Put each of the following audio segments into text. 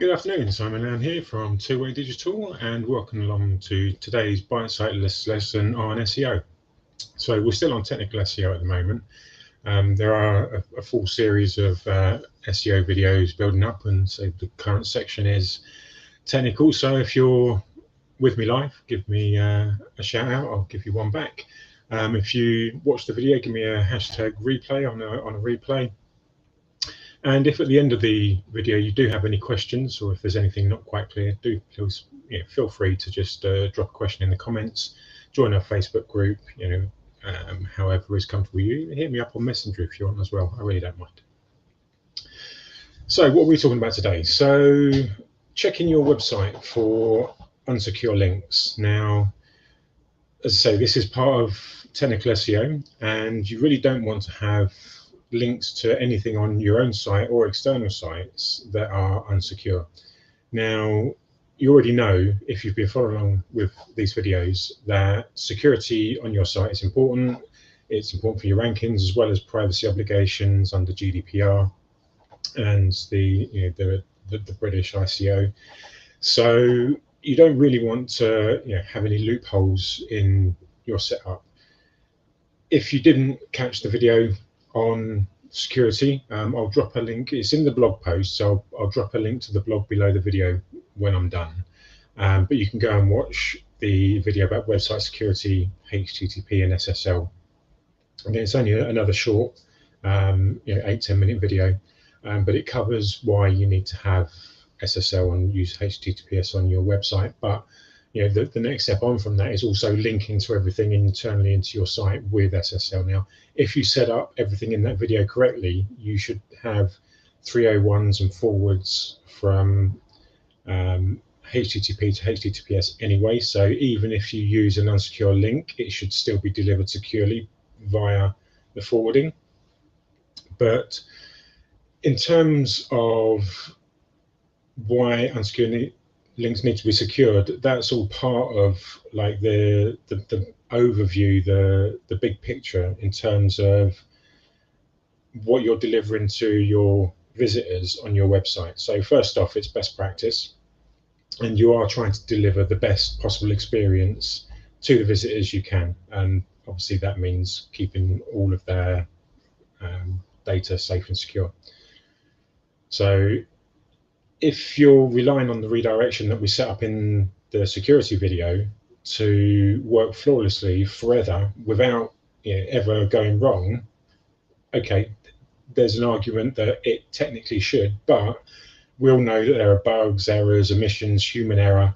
Good afternoon, Simon Lamb here from Two Way Digital, and welcome along to today's bite-sized lesson on SEO. So we're still on technical SEO at the moment. There are a full series of SEO videos building up, and so the current section is technical. So if you're with me live, give me a shout out. I'll give you one back. If you watch the video, give me a hashtag replay on a replay. And if at the end of the video you do have any questions, or if there's anything not quite clear, do please feel free to just drop a question in the comments, join our Facebook group, however is comfortable with you. Hit me up on Messenger if you want as well. I really don't mind. So what are we talking about today? So checking your website for unsecure links. Now, as I say, this is part of technical SEO, and you really don't want to have links to anything on your own site or external sites that are unsecure. Now, you already know, if you've been following along with these videos, that security on your site is important. It's important for your rankings, as well as privacy obligations under GDPR and the British ICO. So you don't really want to have any loopholes in your setup. If you didn't catch the video on security, I'll drop a link. It's in the blog post, so I'll drop a link to the blog below the video when I'm done. But you can go and watch the video about website security, HTTP and SSL. Again, it's only another short 8-10 minute video, but it covers why you need to have SSL and use HTTPS on your website. But the next step on from that is also linking to everything internally into your site with SSL. Now, if you set up everything in that video correctly, you should have 301s and forwards from HTTP to HTTPS anyway. So even if you use an unsecure link, it should still be delivered securely via the forwarding. But in terms of why unsecure links need to be secured, that's all part of like the overview, the big picture in terms of what you're delivering to your visitors on your website. So first off, it's best practice, and you are trying to deliver the best possible experience to the visitors you can, and obviously that means keeping all of their data safe and secure. So if you're relying on the redirection that we set up in the security video to work flawlessly forever without ever going wrong, okay, there's an argument that it technically should, but we all know that there are bugs, errors, omissions, human error.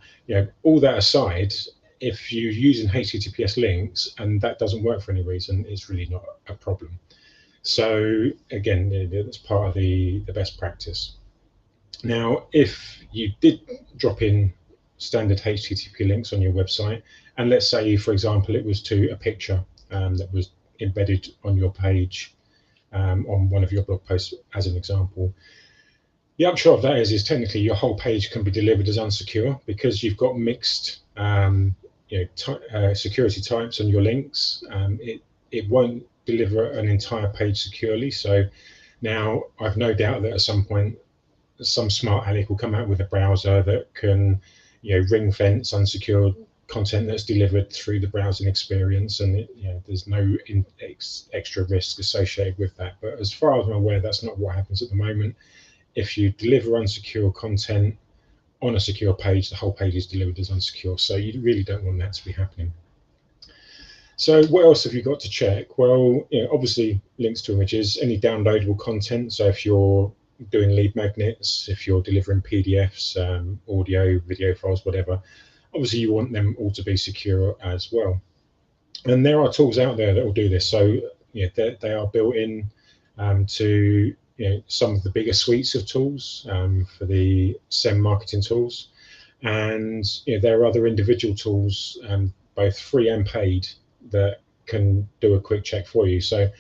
All that aside, if you're using HTTPS links and that doesn't work for any reason, it's really not a problem. So again, that's part of the best practice. Now, if you did drop in standard HTTP links on your website, and let's say, for example, it was to a picture that was embedded on your page on one of your blog posts, as an example, the upshot of that is technically your whole page can be delivered as unsecure because you've got mixed security types on your links. It won't deliver an entire page securely. So now I've no doubt that at some point some smart aleck will come out with a browser that can ring fence unsecured content that's delivered through the browsing experience, and there's no extra risk associated with that. But as far as I'm aware, that's not what happens at the moment. If you deliver unsecure content on a secure page, the whole page is delivered as unsecure, so you really don't want that to be happening. So what else have you got to check? Well, obviously links to images, any downloadable content. So if you're doing lead magnets, if you're delivering PDFs, audio, video files, whatever, obviously you want them all to be secure as well. And there are tools out there that will do this. So they are built in to some of the bigger suites of tools for the SEM marketing tools, and there are other individual tools, both free and paid, that can do a quick check for you. So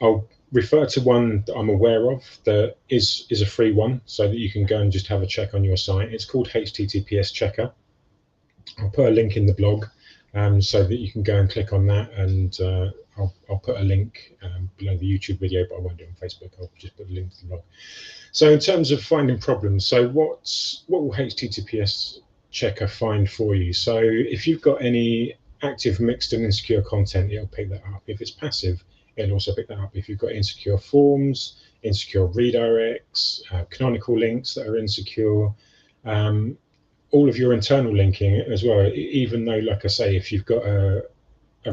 I'll refer to one that I'm aware of that is a free one, so that you can go and just have a check on your site. It's called HTTPS Checker. I'll put a link in the blog so that you can go and click on that, and I'll put a link below the YouTube video, but I won't do it on Facebook. I'll just put a link to the blog. So in terms of finding problems, so what will HTTPS checker find for you? So if you've got any active mixed and insecure content, it'll pick that up. If it's passive, it'll also pick that up. If you've got insecure forms, insecure redirects, canonical links that are insecure, all of your internal linking as well, even though, like I say, if you've got a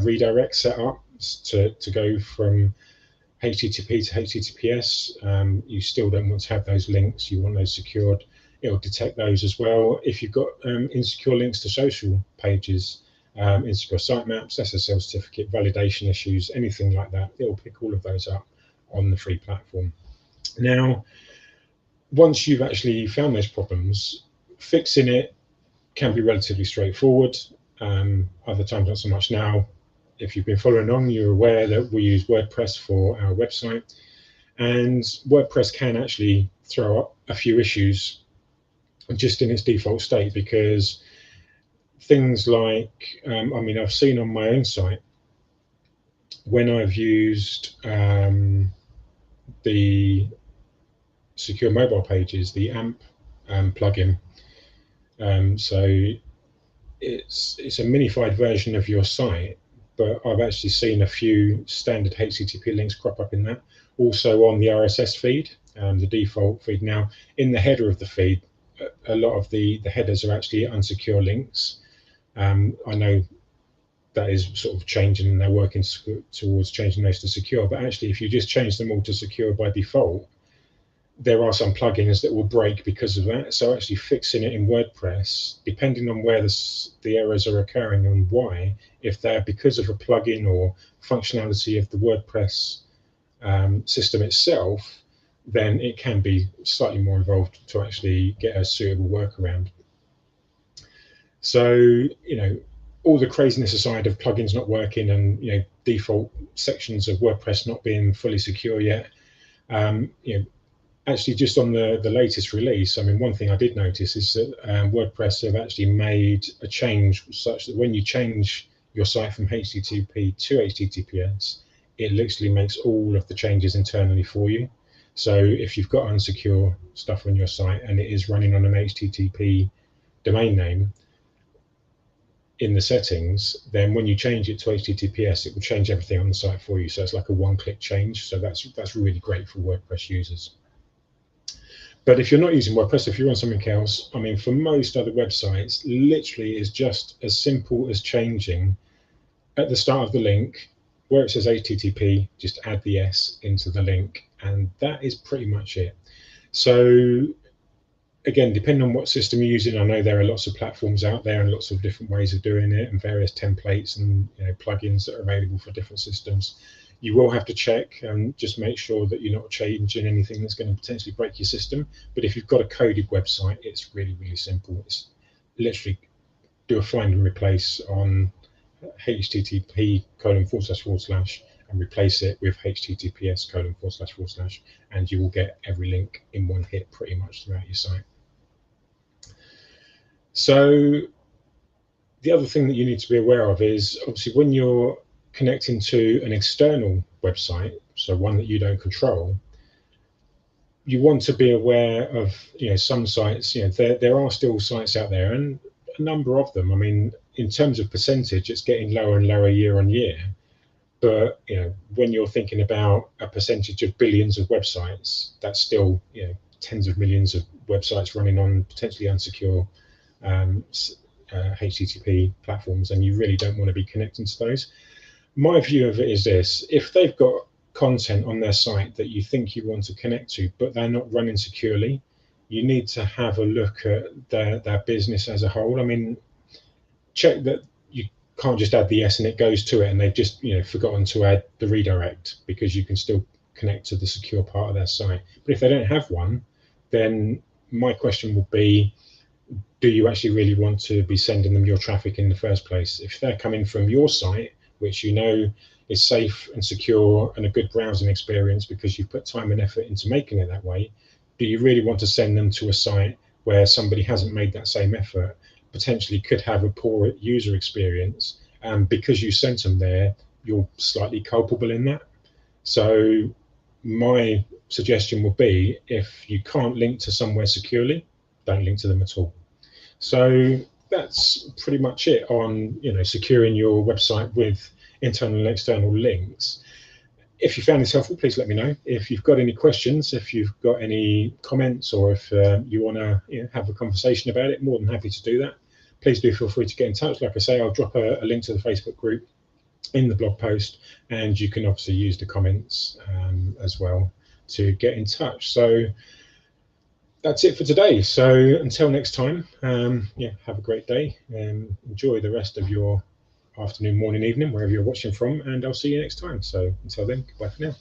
redirect set up to go from HTTP to HTTPS, you still don't want to have those links. You want those secured. It'll detect those as well. If you've got insecure links to social pages, insecure sitemaps, SSL certificate validation issues, anything like that, it'll pick all of those up on the free platform. Now, once you've actually found those problems, fixing it can be relatively straightforward. Other times not so much. Now, if you've been following on, you're aware that we use WordPress for our website, and WordPress can actually throw up a few issues just in its default state, because things like, I mean, I've seen on my own site when I've used the secure mobile pages, the AMP plugin. So it's a minified version of your site, but I've actually seen a few standard HTTP links crop up in that. Also on the RSS feed, the default feed. Now, in the header of the feed, a lot of the headers are actually unsecure links. I know that is sort of changing, and they're working towards changing those to secure. But actually, if you just change them all to secure by default, there are some plugins that will break because of that. So actually fixing it in WordPress, depending on where the errors are occurring and why, if they're because of a plugin or functionality of the WordPress system itself, then it can be slightly more involved to actually get a suitable workaround. So, you know, all the craziness aside of plugins not working and, you know, default sections of WordPress not being fully secure yet, you know, actually just on the latest release, I mean, one thing I did notice is that WordPress have actually made a change such that when you change your site from HTTP to HTTPS, it literally makes all of the changes internally for you. So if you've got unsecure stuff on your site and it is running on an HTTP domain name in the settings, then when you change it to HTTPS, it will change everything on the site for you. So it's like a one-click change. So that's really great for WordPress users. But if you're not using WordPress, if you're on something else, I mean, for most other websites, literally is just as simple as changing at the start of the link where it says HTTP, just add the S into the link, and that is pretty much it. So again, depending on what system you're using, I know there are lots of platforms out there and lots of different ways of doing it, and various templates and, you know, plugins that are available for different systems. You will have to check and just make sure that you're not changing anything that's going to potentially break your system. But if you've got a coded website, it's really, really simple. It's literally do a find and replace on http:// and replace it with https:// and you will get every link in one hit pretty much throughout your site. So the other thing that you need to be aware of is, obviously, when you're connecting to an external website, so one that you don't control, you want to be aware of, you know, some sites, you know, there are still sites out there, and a number of them, I mean, in terms of percentage, it's getting lower and lower year on year. But, you know, when you're thinking about a percentage of billions of websites, that's still, you know, tens of millions of websites running on potentially unsecure HTTP platforms, and you really don't want to be connecting to those. My view of it is this: if they've got content on their site that you think you want to connect to, but they're not running securely, you need to have a look at their business as a whole. I mean, check that you can't just add the S and it goes to it, and they've just, you know, forgotten to add the redirect, because you can still connect to the secure part of their site. But if they don't have one, then my question would be, do you actually really want to be sending them your traffic in the first place? If they're coming from your site, which you know is safe and secure and a good browsing experience because you've put time and effort into making it that way, do you really want to send them to a site where somebody hasn't made that same effort, potentially could have a poor user experience, because you sent them there, you're slightly culpable in that. So my suggestion would be, if you can't link to somewhere securely, don't link to them at all. So that's pretty much it on, securing your website with internal and external links. If you found this helpful, please let me know. If you've got any questions, if you've got any comments, or if you want to have a conversation about it, more than happy to do that. Please do feel free to get in touch. Like I say, I'll drop a link to the Facebook group in the blog post, and you can obviously use the comments as well to get in touch. So that's it for today. So until next time, have a great day and enjoy the rest of your afternoon, morning, evening, wherever you're watching from, and I'll see you next time. So until then, goodbye for now.